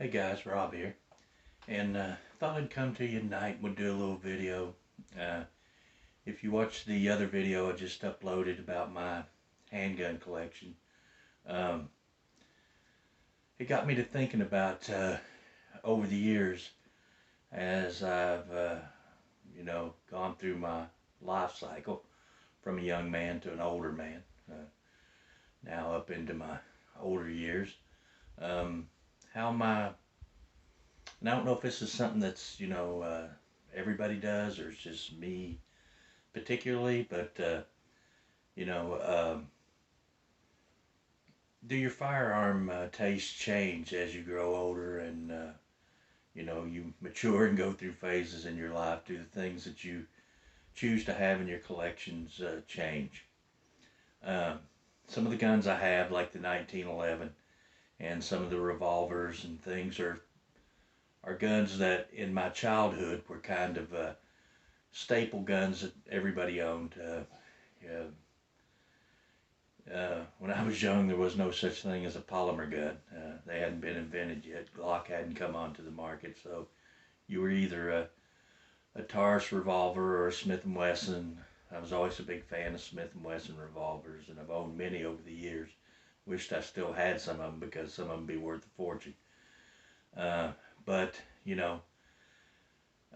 Hey guys, Rob here, and thought I'd come to you tonight and we'll do a little video. Uh, if you watched the other video I just uploaded about my handgun collection, um, it got me to thinking about over the years as I've gone through my life cycle from a young man to an older man, now up into my older years. Um, how my And I don't know if this is something that's, everybody does or it's just me particularly, but, you know, um, do your firearm tastes change as you grow older and, you mature and go through phases in your life? Do the things that you choose to have in your collections change? Um, some of the guns I have, like the 1911, and some of the revolvers and things are guns that in my childhood were kind of staple guns that everybody owned. Yeah, when I was young, there was no such thing as a polymer gun. They hadn't been invented yet. Glock hadn't come onto the market, so you were either a Taurus revolver or a Smith& Wesson. I was always a big fan of Smith& Wesson revolvers, and I've owned many over the years. Wished I still had some of them because some of them be worth a fortune. But, you know,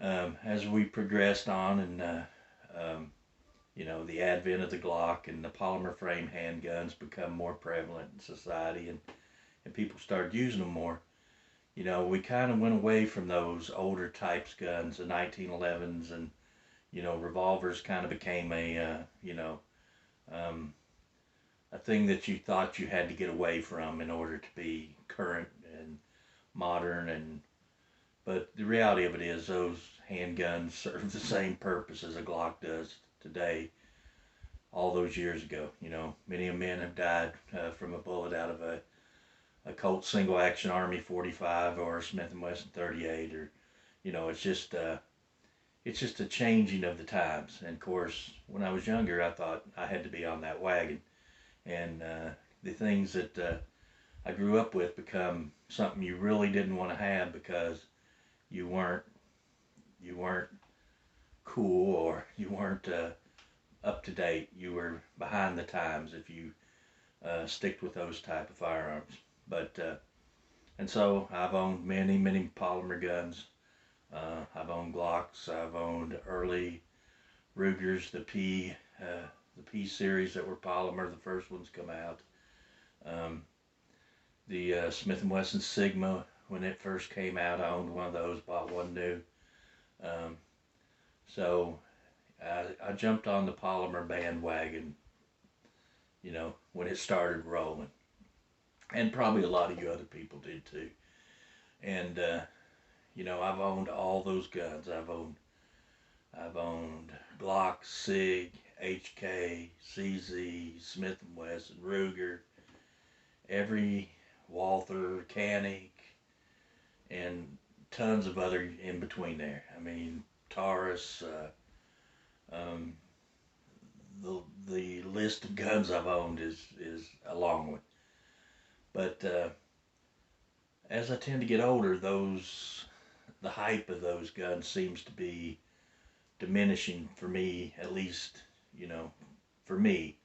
as we progressed on and the advent of the Glock and the polymer frame handguns become more prevalent in society, and people started using them more. We kind of went away from those older types guns, the 1911s, and revolvers kind of became um, a thing that you thought you had to get away from in order to be current and modern. And but the reality of it is those handguns serve the same purpose as a Glock does today all those years ago. Many men have died from a bullet out of a Colt single action Army 45 or a Smith & Wesson 38, or it's just a changing of the times. And of course, when I was younger, I thought I had to be on that wagon, and the things that I grew up with become something you really didn't want to have because you weren't cool, or you weren't up to date. You were behind the times if you sticked with those type of firearms. But and so I've owned many polymer guns. I've owned Glocks. I've owned early Rugers, the P series that were polymer. The first ones come out. Um, the Smith & Wesson Sigma, when it first came out, I owned one of those. Bought one new. Um, so I jumped on the polymer bandwagon, when it started rolling, and probably a lot of you other people did too. And I've owned all those guns. I've owned Glock, Sig, HK, CZ, Smith & Wesson, Ruger, every Walther, Canik, and tons of other in between there. I mean, Taurus. Um, the list of guns I've owned is a long one. But as I tend to get older, the hype of those guns seems to be diminishing for me, at least, for me.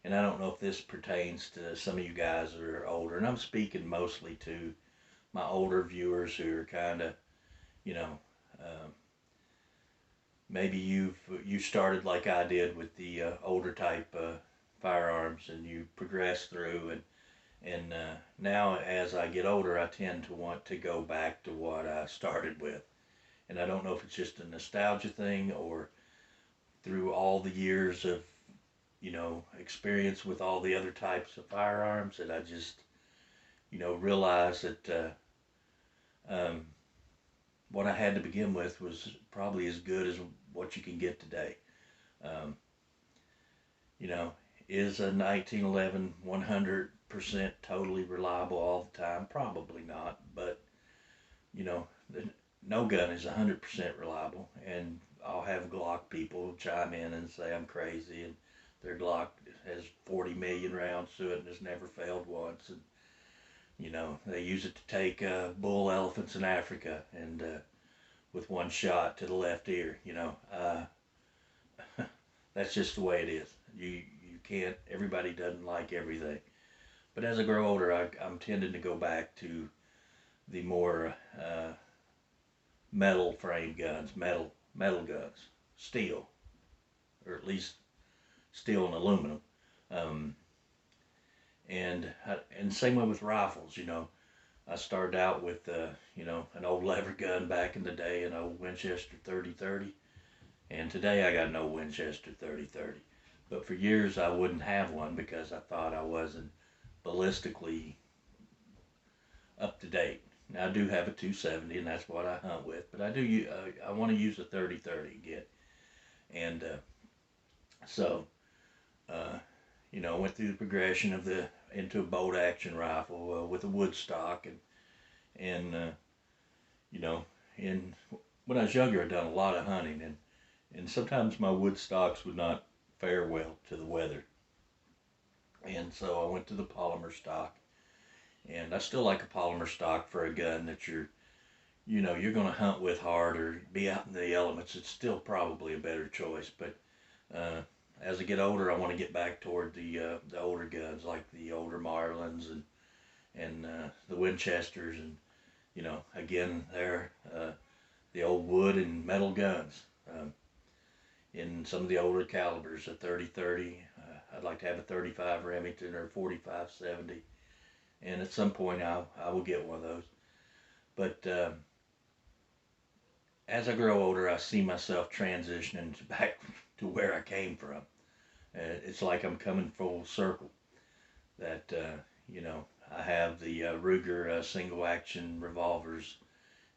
And I don't know if this pertains to some of you guys that are older, and I'm speaking mostly to my older viewers who are kind of, you know, um, maybe you started like I did with the older type firearms, and you progressed through, and now as I get older, I tend to want to go back to what I started with. And I don't know if it's just a nostalgia thing, or through all the years of experience with all the other types of firearms, that I just realize that um, what I had to begin with was probably as good as what you can get today. Um, you know, is a 1911 100% totally reliable all the time? Probably not, but no gun is 100% reliable, and I'll have Glock people chime in and say I'm crazy, and their Glock has 40 million rounds to it and has never failed once, and You know, they use it to take bull elephants in Africa and with one shot to the left ear. You know, that's just the way it is. You can't. Everybody doesn't like everything. But as I grow older, I'm tending to go back to the more metal frame guns, metal guns, steel, or at least steel and aluminum. Um, and same way with rifles. You know, I started out with you know, an old lever gun back in the day, an old Winchester 30-30, and today I got an old Winchester 30-30. But for years I wouldn't have one because I thought I wasn't ballistically up to date. Now I do have a 270, and that's what I hunt with. But I want to use a 30-30 again, and so uh, you know, went through the progression of the into a bolt action rifle with a wood stock, and you know, in when I was younger, I'd done a lot of hunting, and sometimes my wood stocks would not fare well to the weather, and so I went to the polymer stock, and I still like a polymer stock for a gun that you know, you're going to hunt with hard or be out in the elements. It's still probably a better choice, but uh, as I get older, I want to get back toward the older guns like the older Marlins and the Winchesters, and you know, again, they're the old wood and metal guns. In some of the older calibers, a 30-30. I'd like to have a 35 Remington or 45-70, and at some point I will get one of those. But as I grow older, I see myself transitioning back to where I came from. It's like I'm coming full circle. That you know, I have the Ruger single action revolvers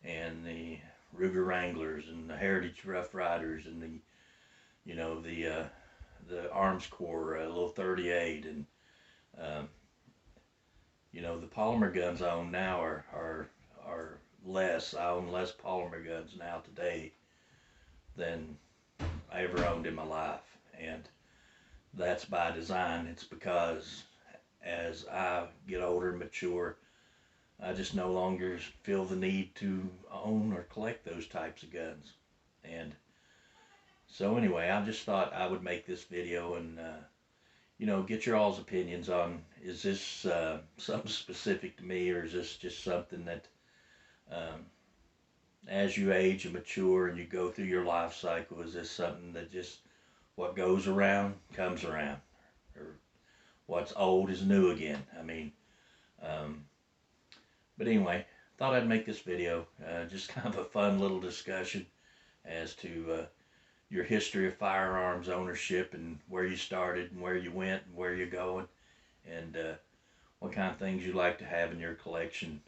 and the Ruger Wranglers and the Heritage Rough Riders and the you know the Arms Corps little 38, and um, you know, the polymer guns I own now are less. I own less polymer guns now today than I ever owned in my life, and that's by design. It's because as I get older and mature, I just no longer feel the need to own or collect those types of guns. And so anyway, I just thought I would make this video and you know, get your all's opinions on, is this something specific to me, or is this just something that um, as you age and mature and you go through your life cycle, is this something that just what goes around comes around, or what's old is new again? I mean, um, but anyway, thought I'd make this video, just kind of a fun little discussion as to your history of firearms ownership and where you started and where you went and where you're going, and what kind of things you like to have in your collection.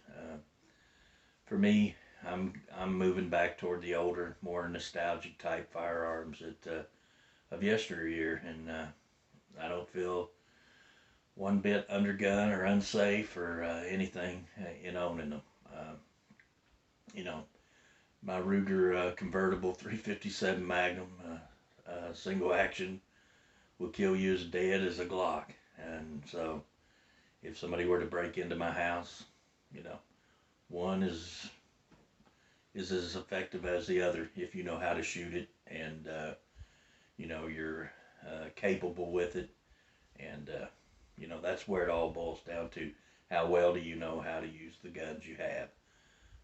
For me, I'm moving back toward the older, more nostalgic type firearms of yesteryear, and I don't feel one bit undergun or unsafe or anything in owning them. You know, my Ruger convertible 357 Magnum single action will kill you as dead as a Glock, and so if somebody were to break into my house, you know, one is as effective as the other if you know how to shoot it, and you know, you're capable with it, and you know, that's where it all boils down to. How well do you know how to use the guns you have?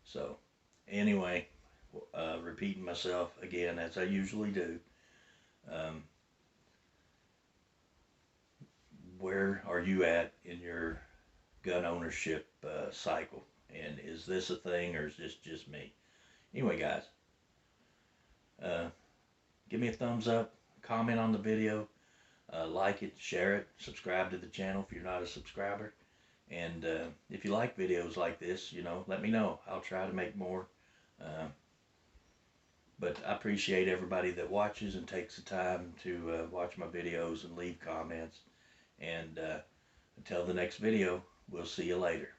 So anyway, repeating myself again as I usually do, um, where are you at in your gun ownership cycle? And is this a thing, or is this just me? Anyway, guys, give me a thumbs up, comment on the video, like it, share it, subscribe to the channel if you're not a subscriber. And if you like videos like this, you know, let me know. I'll try to make more. But I appreciate everybody that watches and takes the time to watch my videos and leave comments. And until the next video, we'll see you later.